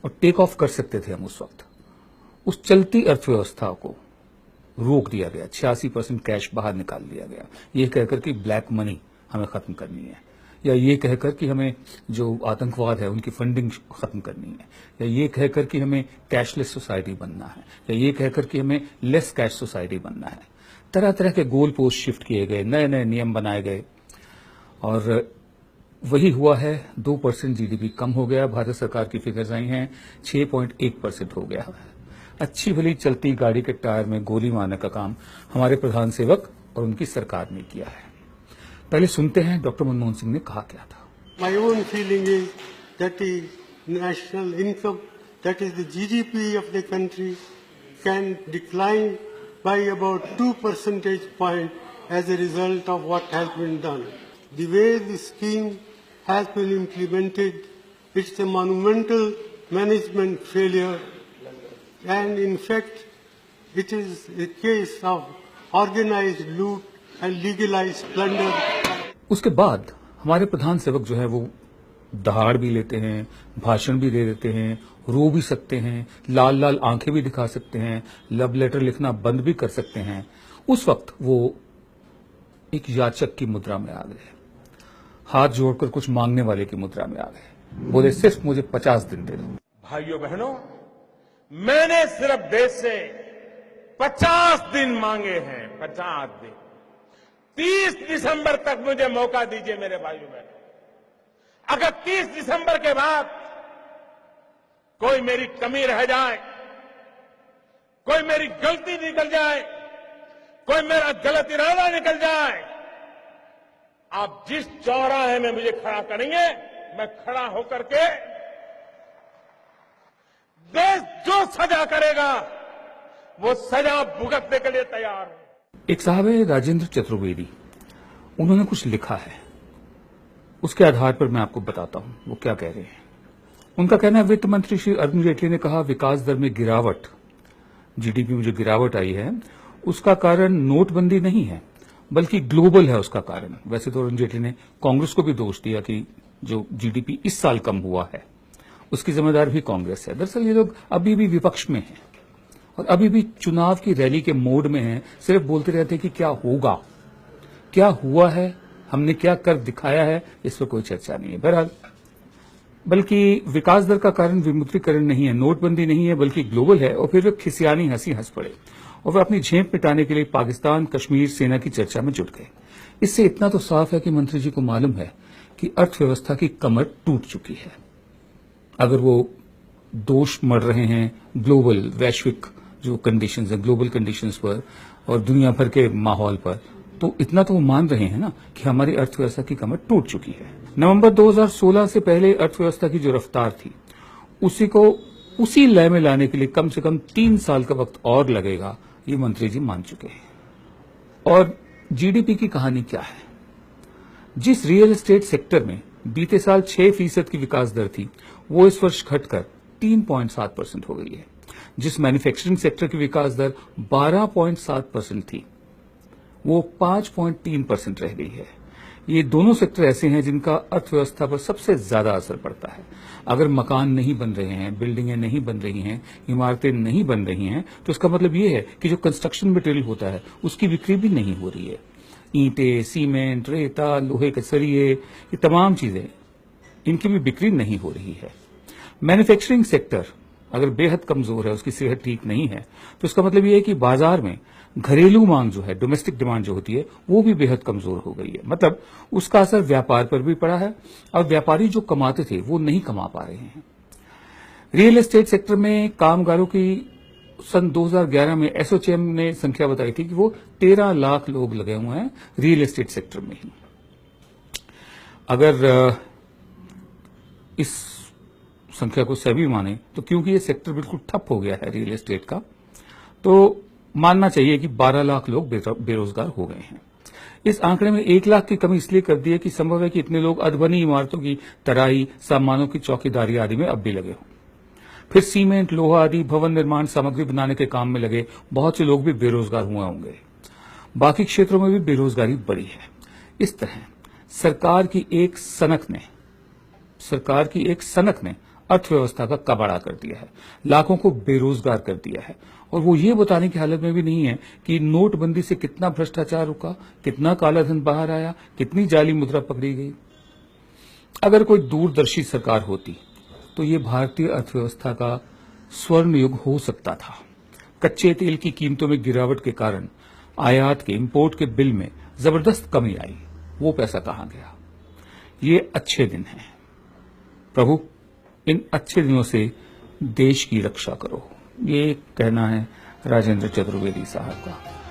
और take off कर सकते थे हम उस वक्त, उस चलती अर्थव्यवस्था को रोक दिया गया। 86% कैश बाहर निकाल दिया गया, ये कहकर कि ब्लैक मनी हमें खत्म करनी है, या ये कहकर कि हमें जो आतंकवाद है उनकी फंडिंग खत्म करनी है, या ये कहकर कि हमें कैशलेस सोसाइटी बनना है, या ये कहकर कि हमें लेस कैश सोसाइटी बनना है। तरह तरह के गोल पोस्ट शिफ्ट किए गए, नए नए नियम बनाए गए, और वही हुआ है। 2% जीडीपी कम हो गया। भारत सरकार की फिगर्स आई हैं, 6.1% हो गया। अच्छी भली चलती गाड़ी के टायर में गोली मारने का काम हमारे प्रधान सेवक और उनकी सरकार ने किया है। पहले सुनते हैं डॉक्टर मनमोहन सिंह ने कहा क्या था। My own feeling is that the national income, that is the GDP of the country, can decline by about 2 percentage points as a result of what has been done. The way the scheme has been implemented, it's a monumental management failure, and in fact, it is a case of organized loot and legalized plunder. उसके बाद हमारे प्रधान सेवक जो है वो दहाड़ भी लेते हैं, भाषण भी दे देते हैं, रो भी सकते हैं, लाल लाल आंखें भी दिखा सकते हैं, लव लेटर लिखना बंद भी कर सकते हैं। उस वक्त वो एक याचक की मुद्रा में आ गए, हाथ जोड़कर कुछ मांगने वाले की मुद्रा में आ गए। बोले सिर्फ मुझे 50 दिन दे दो। भाइयों बहनों, मैंने सिर्फ देश से 50 दिन मांगे हैं, 50 दिन। 30 दिसंबर तक मुझे मौका दीजिए मेरे भाइयों बहनों। अगर 30 दिसंबर के बाद कोई मेरी कमी रह जाए, कोई मेरी गलती निकल जाए, कोई मेरा गलत इरादा निकल जाए, आप जिस चौराहे में मुझे खड़ा करेंगे, मैं खड़ा होकर के देश जो सजा करेगा वो सजा भुगतने के लिए तैयार हूं। एक साहब है राजेंद्र चतुर्वेदी, उन्होंने कुछ लिखा है, उसके आधार पर मैं आपको बताता हूं वो क्या कह रहे हैं। उनका कहना है, वित्त मंत्री श्री अरुण जेटली ने कहा विकास दर में गिरावट, जीडीपी में जो गिरावट आई है उसका कारण नोटबंदी नहीं है बल्कि ग्लोबल है उसका कारण। वैसे तो अरुण जेटली ने कांग्रेस को भी दोष दिया कि जो जीडीपी इस साल कम हुआ है उसकी जिम्मेदार भी कांग्रेस है। दरअसल ये लोग अभी भी विपक्ष में हैं और अभी भी चुनाव की रैली के मोड में हैं, सिर्फ बोलते रहते हैं कि क्या होगा, क्या हुआ है, हमने क्या कर दिखाया है, इस पर कोई चर्चा नहीं है। बहरहाल, बल्कि विकास दर का कारण विमुद्रीकरण नहीं है, नोटबंदी नहीं है, बल्कि ग्लोबल है। और फिर वे खिसियानी हंसी हंस पड़े और वे अपनी झेप मिटाने के लिए पाकिस्तान कश्मीर सेना की चर्चा में जुट गए। इससे इतना तो साफ है कि मंत्री जी को मालूम है कि अर्थव्यवस्था की कमर टूट चुकी है। अगर वो दोष मढ़ रहे हैं ग्लोबल वैश्विक जो कंडीशंस है, ग्लोबल कंडीशंस पर और दुनिया भर के माहौल पर, तो इतना तो वो मान रहे हैं ना कि हमारी अर्थव्यवस्था की कमर टूट चुकी है। नवंबर 2016 से पहले अर्थव्यवस्था की जो रफ्तार थी उसी को उसी लय में लाने के लिए कम से कम 3 साल का वक्त और लगेगा, ये मंत्री जी मान चुके हैं। और जीडीपी की कहानी क्या है? जिस रियल एस्टेट सेक्टर में बीते साल 6% की विकास दर थी वो इस वर्ष घटकर 3.7% हो गई है। जिस मैन्युफैक्चरिंग सेक्टर की विकास दर 12.7% थी वो 5.3% रह गई है। ये दोनों सेक्टर ऐसे हैं जिनका अर्थव्यवस्था पर सबसे ज्यादा असर पड़ता है। अगर मकान नहीं बन रहे हैं, बिल्डिंगें नहीं बन रही हैं, इमारतें नहीं बन रही हैं, तो इसका मतलब ये है कि जो कंस्ट्रक्शन मटेरियल होता है उसकी बिक्री भी नहीं हो रही है। ईंटें, सीमेंट, रेता, लोहे के सरिये, ये तमाम चीजें, इनकी भी बिक्री नहीं हो रही है। मैन्युफैक्चरिंग सेक्टर अगर बेहद कमजोर है, उसकी सेहत ठीक नहीं है, तो इसका मतलब ये है कि बाजार में घरेलू मांग जो है, डोमेस्टिक डिमांड जो होती है, वो भी बेहद कमजोर हो गई है। मतलब उसका असर व्यापार पर भी पड़ा है और व्यापारी जो कमाते थे वो नहीं कमा पा रहे हैं। रियल एस्टेट सेक्टर में कामगारों की सन 2011 में एसोचैम ने संख्या बताई थी कि वो 13 लाख लोग लगे हुए हैं रियल एस्टेट सेक्टर में ही। अगर इस संख्या को सभी माने तो क्योंकि ये सेक्टर बिल्कुल ठप हो गया है रियल एस्टेट का, तो मानना चाहिए कि 12 लाख लोग बेरोजगार हो गए हैं। इस आंकड़े में 1 लाख की कमी इसलिए कर दी है कि संभव है कि इतने लोग अधबनी इमारतों की तराई, सामानों की चौकीदारी आदि में अब भी लगे हों। फिर सीमेंट, लोहा आदि भवन निर्माण सामग्री बनाने के काम में लगे बहुत से लोग भी बेरोजगार हुए होंगे। बाकी क्षेत्रों में भी बेरोजगारी बढ़ी है। इस तरह सरकार की एक सनक ने अर्थव्यवस्था का कबाड़ा कर दिया है, लाखों को बेरोजगार कर दिया है। और वो ये बताने की हालत में भी नहीं है कि नोटबंदी से कितना भ्रष्टाचार रुका, कितना कालाधन बाहर आया, कितनी जाली मुद्रा पकड़ी गई। अगर कोई दूरदर्शी सरकार होती तो ये भारतीय अर्थव्यवस्था का स्वर्ण युग हो सकता था। कच्चे तेल की कीमतों में गिरावट के कारण आयात के, इंपोर्ट के बिल में जबरदस्त कमी आई। वो पैसा कहां गया? ये अच्छे दिन हैं। प्रभु, इन अच्छे दिनों से देश की रक्षा करो। ये कहना है राजेंद्र चतुर्वेदी साहब का।